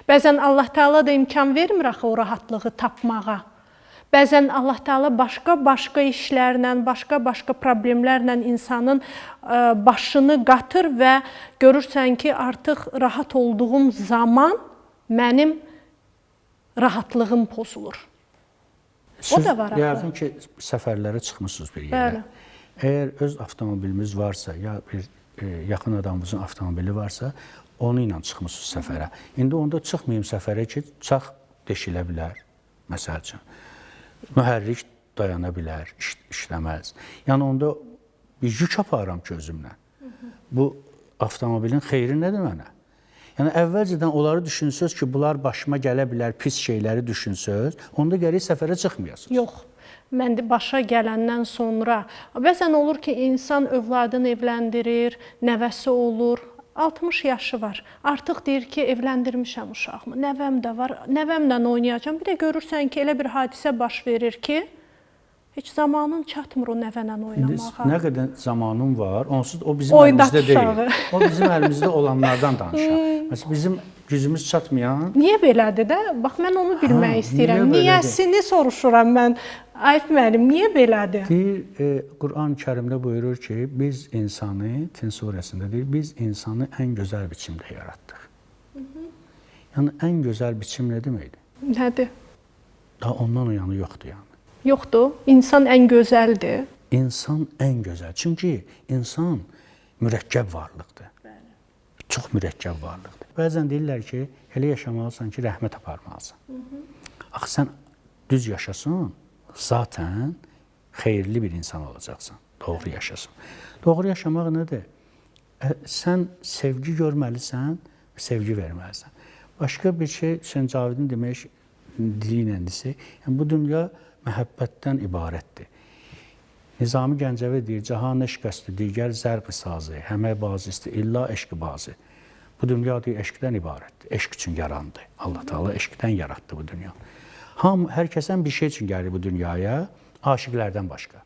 Bəzən Allah Teala da imkan vermir axı o rahatlığı tapmağa. Bəzən Allah Teala başqa işlərlə, başqa problemlərlə insanın başını qatır və görürsən ki, artıq rahat olduğum zaman mənim rahatlığım pozulur. O da var axı. Yəqin ki, səfərlərə çıxmısınız bir yerə. Bəli. Əgər öz avtomobilimiz varsa, ya bir yaxın adamımızın avtomobili varsa, onu ilə çıxmısınız səfərə. İndi onda çıxmayım səfərə ki, çax deşilə bilər, məsəl üçün. Mühərrik dayana bilər, işləməz. Yəni onda bir yük aparıram ki özümlə. Bu avtomobilin xeyri nədir mənə? Yəni əvvəlcədən onları düşünsöz ki, bunlar başıma gələ bilər, pis şeyləri düşünsöz, onda gərək səfərə çıxmayasınız. Yox. Mən də başa gələndən sonra, bəzən olur ki, insan övladını evləndirir, nəvəsi olur, 60 yaşı var. Artıq deyir ki, evləndirmişəm uşağımı, nəvəm də var, nəvəmlə oynayacağam. Bir də görürsən ki, elə bir hadisə baş verir ki, heç zamanın çatmır o nəvənlə oynamağa. Nə qədər zamanım var, onsuz o bizim əlimizdə deyil. O bizim əlimizdə olanlardan danışaq. Məsələn, bizim gücümüz çatmayan... Niyə belədir də? Bax, mən onu bilmək istəyirəm. Niyəsini soruşuram mən. Ayıb müəllim, niyə belədir? Deyir, Quran-ı Kərimdə buyurur ki, biz insanı, Tin surəsində deyir, biz insanı ən gözəl biçimdə yaratdıq. Yəni, ən gözəl biçim nə deməkdir? Nədir? Daha ondan o yanı yoxdur yəni. Yoxdur. İnsan ən gözəldir. İnsan ən gözəl. Çünki insan mürəkkəb varlıqdır. Çox mürəkkəb varlıqdır. Bəzən deyirlər ki, elə yaşamalısan ki, rəhmət aparmalısan. Axı, sən düz yaşasan, zaten xeyirli bir insan olacaqsan. Doğru yaşasın. Doğru yaşamaq nədir? Sən sevgi görməlisən, sevgi verməlisən. Başqa bir şey, Hüseyn Cavidin demək dili ilə desək, yəni bu dünya məhəbbətdən ibarətdir. Nizami Gəncəvi deyir, cahan eşqəstü, digər zərq-i sazı, həmək bazisti, illa eşq-i bazı. Bu dünya deyir, eşqdən ibarətdir. Eşq üçün yarandı. Allah Teala eşqdən yaratdı bu dünya. Hər kəsən bir şey üçün gəlir bu dünyaya, aşiqlərdən başqa.